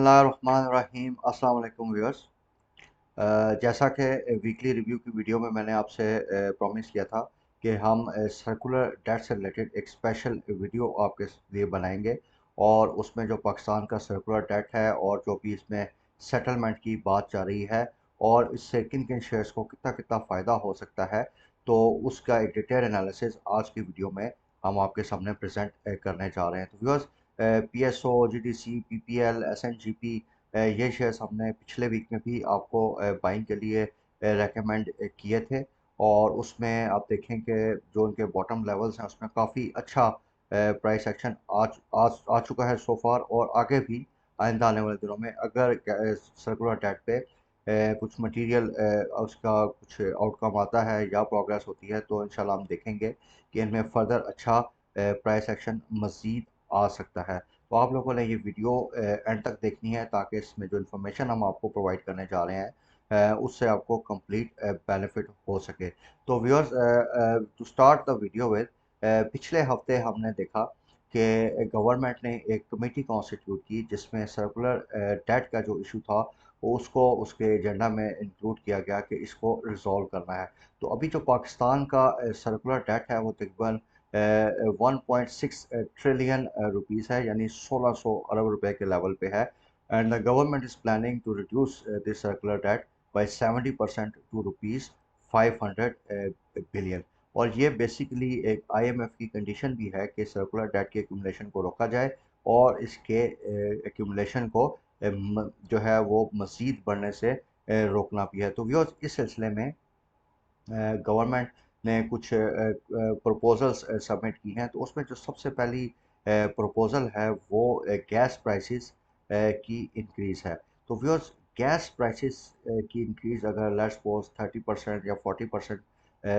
बिस्मिल्लाहिर्रहमानिर्रहीम अस्सलाम वालेकुम व्यूअर्स। जैसा कि वीकली रिव्यू की वीडियो में मैंने आपसे प्रॉमिस किया था कि हम सर्कुलर डेट से रिलेटेड एक स्पेशल वीडियो आपके लिए बनाएंगे और उसमें जो पाकिस्तान का सर्कुलर डेट है और जो भी इसमें सेटलमेंट की बात जा रही है और इससे किन किन शेयर्स को कितना कितना फ़ायदा हो सकता है, तो उसका एक डिटेल एनालिसिस आज की वीडियो में हम आपके सामने प्रेजेंट करने जा रहे हैं। तो viewers, PSO, GDC, PPL, SNGP, ये शेयर्स हमने पिछले वीक में भी आपको बाइंग के लिए रेकमेंड किए थे और उसमें आप देखें कि जो उनके बॉटम लेवल्स हैं उसमें काफ़ी अच्छा प्राइस एक्शन आ चुका है सो फार, और आगे भी आइंदा आने वाले दिनों में अगर सर्कुलर डेट पे कुछ मटेरियल उसका कुछ आउटकम आता है या प्रोग्रेस होती है तो इंशाल्लाह हम देखेंगे कि इनमें फर्दर अच्छा प्राइस एक्शन मज़ीद आ सकता है। तो आप लोगों ने ये वीडियो एंड तक देखनी है ताकि इसमें जो इन्फॉर्मेशन हम आपको प्रोवाइड करने जा रहे हैं उससे आपको कंप्लीट बेनिफिट हो सके। तो viewers, to start the video with, पिछले हफ्ते हमने देखा कि गवर्नमेंट ने एक कमेटी कॉन्स्टिट्यूट की जिसमें सर्कुलर डेट का जो इशू था उसको उसके एजेंडा में इंक्लूड किया गया कि इसको रिजॉल्व करना है। तो अभी जो पाकिस्तान का सर्कुलर डेट है वो तकरीबन 1.6 ट्रिलियन रुपीस है, यानी 1600 अरब रुपए के लेवल पे है। And the government is planning to reduce this circular debt by 70% to rupees 500 billion. और ये बेसिकली एक IMF की कंडीशन भी है कि सर्कुलर डेट के एक्यूमुलेशन को रोका जाए और इसके एक्यूमुलेशन को जो है वो मज़ीद बढ़ने से रोकना भी है। तो व्यूअर्स, इस सिलसिले में गवर्नमेंट ने कुछ प्रपोजल्स सबमिट की हैं। तो उसमें जो सबसे पहली प्रपोजल है वो गैस प्राइसेस की इंक्रीज़ है। तो व्यूअर्स, गैस प्राइसेस की इंक्रीज़ अगर लेट्स सपोज 30% या 40%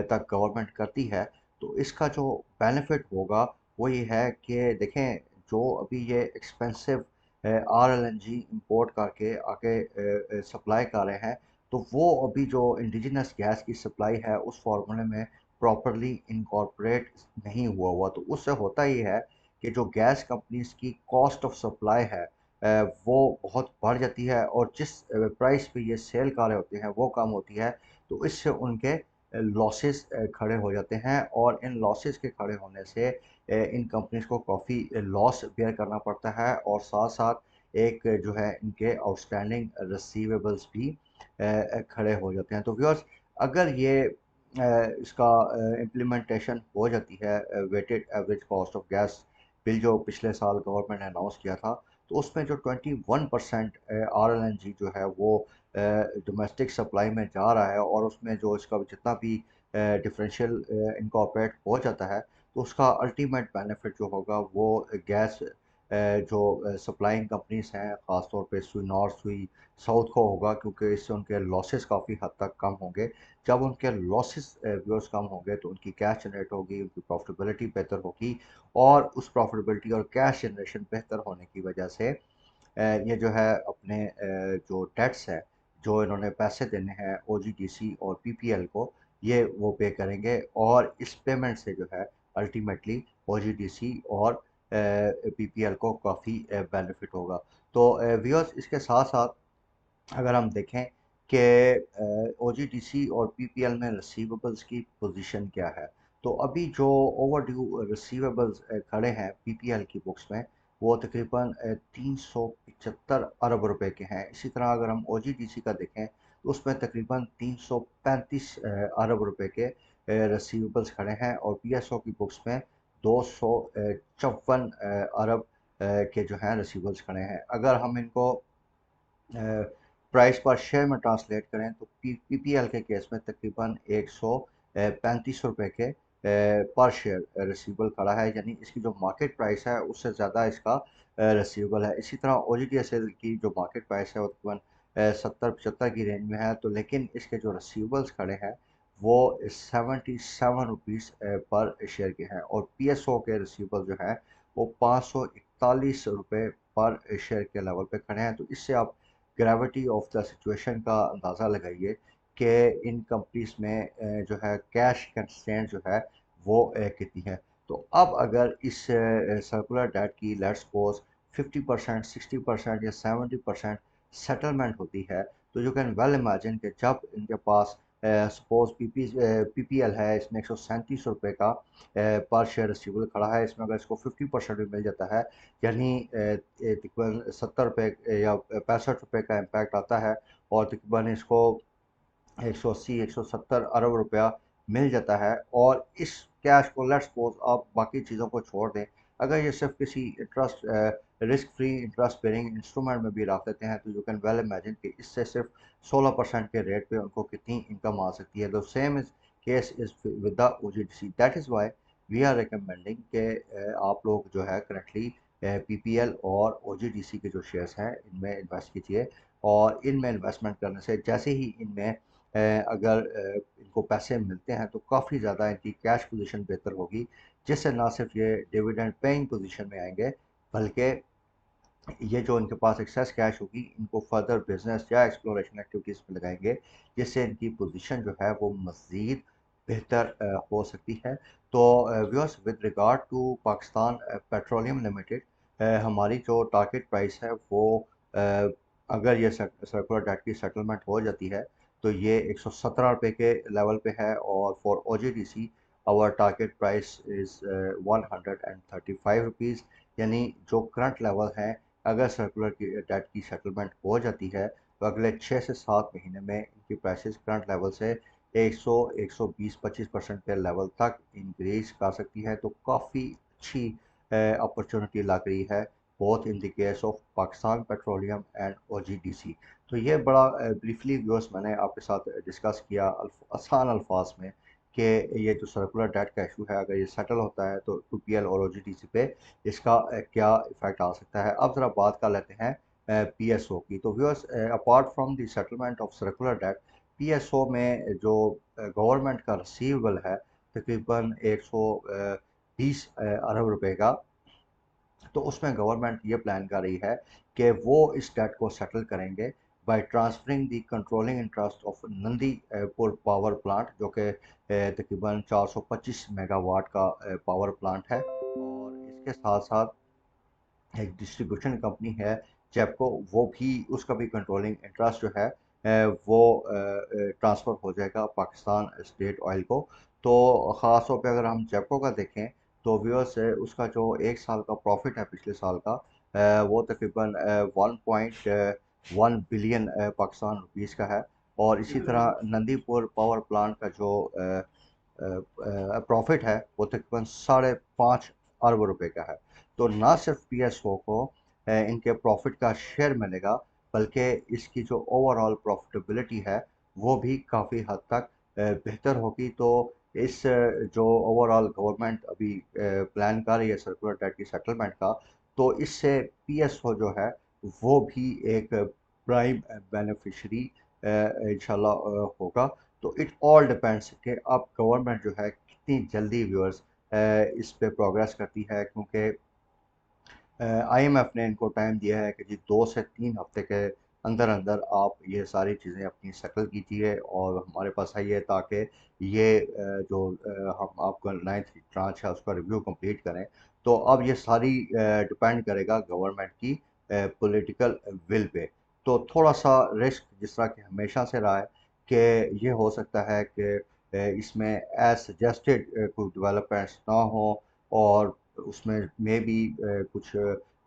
तक गवर्नमेंट करती है तो इसका जो बेनिफिट होगा वो ये है कि देखें, जो अभी ये एक्सपेंसिव RLNG इंपोर्ट करके आके सप्लाई कर रहे हैं, तो वो अभी जो इंडिजिनस गैस की सप्लाई है उस फार्मूले में प्रॉपरली इनकॉर्पोरेट नहीं हुआ। तो उससे होता ही है कि जो गैस कंपनीज की कॉस्ट ऑफ सप्लाई है वो बहुत बढ़ जाती है और जिस प्राइस पे ये सेल कर रहे होते हैं वो कम होती है। तो इससे उनके लॉसेस खड़े हो जाते हैं और इन लॉसेस के खड़े होने से इन कंपनीज को काफ़ी लॉस बेयर करना पड़ता है और साथ साथ एक जो है इनके आउटस्टैंडिंग रिसीवेबल्स भी खड़े हो जाते हैं। तो व्यूअर्स, अगर ये इसका इम्प्लीमेंटेशन हो जाती है, weighted average cost of gas bill जो पिछले साल गवर्नमेंट ने अनाउंस किया था, तो उसमें जो 21% RLNG जो है वो डोमेस्टिक सप्लाई में जा रहा है और उसमें जो इसका जितना भी डिफरेंशियल इनकॉर्पोरेट हो जाता है तो उसका अल्टीमेट बेनिफिट जो होगा वो गैस जो सप्लाइंग कंपनीज हैं ख़ासतौर पे सुई नॉर्थ सुई साउथ को होगा, क्योंकि इससे उनके लॉसेस काफ़ी हद तक कम होंगे। जब उनके लॉसेस व्यूअर्स कम होंगे तो उनकी कैश जनरेट होगी, उनकी प्रॉफिटेबिलिटी बेहतर होगी और उस प्रॉफिटेबिलिटी और कैश जनरेशन बेहतर होने की वजह से ये जो है अपने जो डेट्स है, जो इन्होंने पैसे देने हैं OGDC और PPL को, ये वो पे करेंगे और इस पेमेंट से जो है अल्टीमेटली OGDC और PPL को काफ़ी बेनिफिट होगा। तो व्यूअर्स, इसके साथ साथ अगर हम देखें कि OGDC और PPL में रिसीवेबल्स की पोजीशन क्या है, तो अभी जो ओवर ड्यू रिसीवेबल्स खड़े हैं PPL की बुक्स में वो तकरीबन 375 अरब रुपए के हैं। इसी तरह अगर हम OGDC का देखें तो उसमें तकरीबन 335 अरब रुपए के रिसीवेबल्स खड़े हैं और PSO की बुक्स में 254 अरब के जो हैं रिसीवेबल्स खड़े हैं। अगर हम इनको प्राइस पर शेयर में ट्रांसलेट करें तो PPL के केस में तकरीबन 135 रुपए के पर शेयर रिसीवेबल खड़ा है, यानी इसकी जो मार्केट प्राइस है उससे ज़्यादा इसका रिसीवेबल है। इसी तरह OGDSL की जो मार्केट प्राइस है वो तकरीबन 70-75 की रेंज में है, तो लेकिन इसके जो रिसीवेबल्स खड़े हैं वो 77 रुपीज़ पर शेयर के हैं और PSO के रिसीवेबल जो है वो 541 रुपये पर शेयर के लेवल पे खड़े हैं। तो इससे आप ग्रेविटी ऑफ द सिचुएशन का अंदाज़ा लगाइए कि इन कंपनीज में जो है कैश कंस्ट्रेंट जो है वो कितनी है। तो अब अगर इस सर्कुलर डेट की लेट्स सपोज 50%, 60% या 70% सेटलमेंट होती है। तो यू कैन वेल इमेजिन कि जब इनके पास सपोज पीपीएल है, इसमें 137 रुपये का पर शेयर रिसीवेबल खड़ा है, इसमें अगर इसको 50% भी मिल जाता है, यानी तकरीबन 70 रुपये या 65 रुपये का इम्पैक्ट आता है, और तकरीबन इसको 180 170 अरब रुपया मिल जाता है। और इस कैश को लेट्स सपोज आप बाकी चीज़ों को छोड़ दें, अगर ये सिर्फ किसी interest risk free interest bearing instrument में भी रख देते हैं, तो यू कैन वेल इमेजिन कि इससे सिर्फ 16% के रेट पे उनको कितनी इनकम आ सकती है। The same is case is with the OGDC. That is why we are recommending कि आप लोग जो है करेंटली पीपीएल और ओजीडीसी के जो शेयर्स हैं इनमें इन्वेस्ट कीजिए। और इनमें इन्वेस्टमेंट करने से जैसे ही इनमें अगर इनको पैसे मिलते हैं तो काफ़ी ज़्यादा इनकी कैश पोजीशन बेहतर होगी, जिससे ना सिर्फ ये डिविडेंड पेइंग पोजीशन में आएंगे, बल्कि ये जो इनके पास एक्सेस कैश होगी इनको फर्दर बिजनेस या एक्सप्लोरेशन एक्टिविटीज़ में लगाएंगे, जिससे इनकी पोजीशन जो है वो मज़ीद बेहतर हो सकती है। तो viewers, with regard to Pakistan Petroleum Limited, हमारी जो टारगेट प्राइस है वो अ, अगर ये सर्कुलर डेट की सेटलमेंट हो जाती है तो ये 117 रुपये के लेवल पे है। और for O G D C our target price is 135 rupees, यानी जो करंट लेवल है, अगर सर्कुलर की डेट की सेटलमेंट हो जाती है तो अगले 6 से 7 महीने में इनकी प्राइसेस करंट लेवल से 100 120 25% के लेवल तक इंक्रीज कर सकती है। तो काफ़ी अच्छी अपॉर्चुनिटी लग रही है, both in the case of Pakistan petroleum and OGDC. तो ये बड़ा ब्रीफली व्यूअर्स मैंने आपके साथ डिस्कस किया आसान अल्फाज में कि ये जो सर्कुलर डेट का इशू है, अगर ये सेटल होता है तो पीपीएल और ओजीडीसी पे इसका क्या इफेक्ट आ सकता है। अब ज़रा बात कर लेते हैं पीएसओ की। तो viewers, apart from the settlement of circular debt, PSO में जो गवर्नमेंट का रिसीवेबल है तकरीबन 120 अरब रुपए का, तो उसमें गवर्नमेंट ये प्लान कर रही है कि वो इस डेट को सेटल करेंगे by transferring the controlling interest of Nandipur power plant, जो कि तकरीबन 425 मेगावाट का पावर प्लांट है। और इसके साथ साथ एक डिस्ट्रीब्यूशन कंपनी है जेपको, वो भी उसका भी कंट्रोलिंग इंटरेस्ट जो है वो ट्रांसफ़र हो जाएगा पाकिस्तान स्टेट ऑयल को। तो ख़ास तौर पे अगर हम जेपको का देखें तो व्यूअर्स, उसका जो 1 साल का प्रॉफिट है पिछले साल का, वो तकरीबन 1.1 बिलियन पाकिस्तान रुपीज़ का है। और इसी तरह नंदीपुर पावर प्लांट का जो प्रॉफिट है वो तकरीबन 5.5 अरब रुपए का है। तो ना सिर्फ पीएसओ को इनके प्रॉफिट का शेयर मिलेगा, बल्कि इसकी जो ओवरऑल प्रॉफिटेबिलिटी है वो भी काफ़ी हद तक बेहतर होगी। तो इस जो ओवरऑल गवर्नमेंट अभी प्लान कर रही है सर्कुलर डेट की सेटलमेंट का, तो इससे पीएसओ जो है वो भी एक प्राइम बेनिफिशरी इंशाल्लाह होगा। तो इट ऑल डिपेंड्स कि अब गवर्नमेंट जो है कितनी जल्दी व्यूअर्स इस पे प्रोग्रेस करती है, क्योंकि आईएमएफ ने इनको टाइम दिया है कि जी 2 से 3 हफ्ते के अंदर अंदर आप ये सारी चीज़ें अपनी सेटल कीजिए और हमारे पास आइए, ताकि ये जो हम आपका 9th ट्रांच है उसका रिव्यू कंप्लीट करें। तो अब ये सारी डिपेंड करेगा गवर्नमेंट की पॉलिटिकल विल पे। तो थोड़ा सा रिस्क जिस तरह कि हमेशा से रहा है कि ये हो सकता है कि इसमें एज सजेस्टेड कुछ डेवलपमेंट्स ना हो, और उसमें मे बी कुछ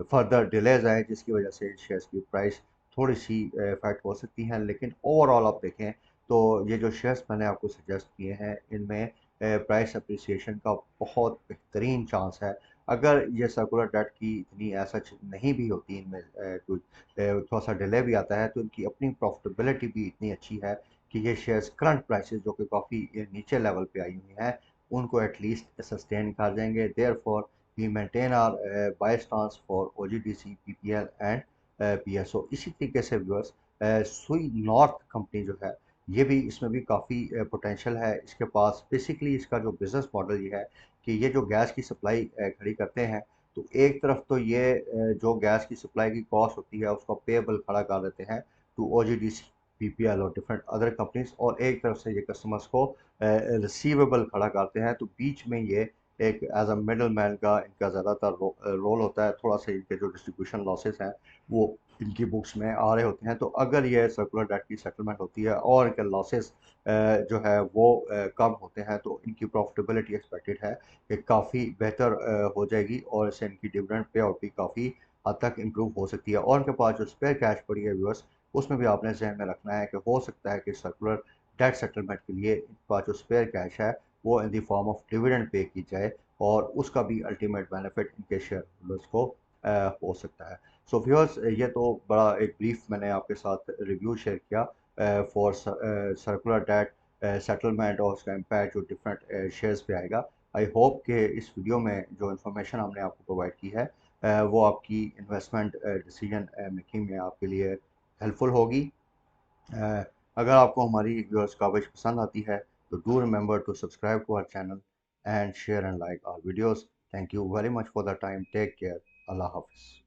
फर्दर डिलेज आए, जिसकी वजह से शेयर्स की प्राइस थोड़ी सी इफेक्ट हो सकती हैं। लेकिन ओवरऑल आप देखें तो ये जो शेयर्स मैंने आपको सजेस्ट किए हैं इनमें प्राइस अप्रिसिएशन का बहुत बेहतरीन चांस है। अगर ये सर्कुलर डेट की इतनी ऐसा नहीं भी होती, इनमें कुछ थोड़ा सा डिले भी आता है, तो इनकी अपनी प्रॉफिटेबिलिटी भी इतनी अच्छी है कि ये शेयर्स करंट प्राइसेस जो कि काफ़ी नीचे लेवल पे आई हुई हैं उनको एटलीस्ट सस्टेन कर जाएंगे। Therefore we maintain our buy stance for OGDC PPL and PSO. इसी तरीके से व्यूअर्स, सुई नॉर्थ कंपनी जो है ये भी, इसमें भी काफ़ी पोटेंशियल है इसके पास। बेसिकली इसका जो बिज़नेस मॉडल ये है कि ये जो गैस की सप्लाई खड़ी करते हैं, तो एक तरफ तो ये जो गैस की सप्लाई की कॉस्ट होती है उसका पेएबल खड़ा कर देते हैं टू ओजीडीसी पीपीएल और डिफरेंट अदर कंपनीज, और एक तरफ से ये कस्टमर्स को रिसीवेबल खड़ा करते हैं। तो बीच में ये एक एज अ मिडल मैन का इनका ज़्यादातर रोल होता है। थोड़ा सा इनके जो डिस्ट्रीब्यूशन लॉसेस हैं वो इनकी बुक्स में आ रहे होते हैं। तो अगर ये सर्कुलर डेट की सेटलमेंट होती है और इनके लॉसेस जो है वो कम होते हैं तो इनकी प्रॉफिटेबिलिटी एक्सपेक्टेड है कि काफ़ी बेहतर हो जाएगी और इससे इनकी डिविडेंड पे आउट भी काफ़ी हद तक इम्प्रूव हो सकती है। और उनके पास जो स्पेयर कैश पड़ी है व्यूअर्स, उसमें भी आपने जहन में रखना है कि हो सकता है कि सर्कुलर डेट सेटलमेंट के लिए इनके पास जो स्पेयर कैश है वो in the form of dividend pay की जाए और उसका भी अल्टीमेट बेनिफिट इनके शेयर होल्डर्स को हो सकता है। सो व्यूअर्स, ये तो बड़ा एक ब्रीफ मैंने आपके साथ रिव्यू शेयर किया फॉर सर्कुलर डेट सेटलमेंट और उसका इम्पैक्ट जो डिफरेंट शेयर्स पे आएगा। आई होप कि इस वीडियो में जो इन्फॉर्मेशन हमने आपको प्रोवाइड की है वो आपकी इन्वेस्टमेंट डिसीजन मेकिंग में आपके लिए हेल्पफुल होगी। अ, अगर आपको हमारी व्यूअर्स कवरेज पसंद आती है तो do remember to subscribe to our channel and share and like our videos. Thank you very much for the time. Take care. अल्लाह हाफिज़।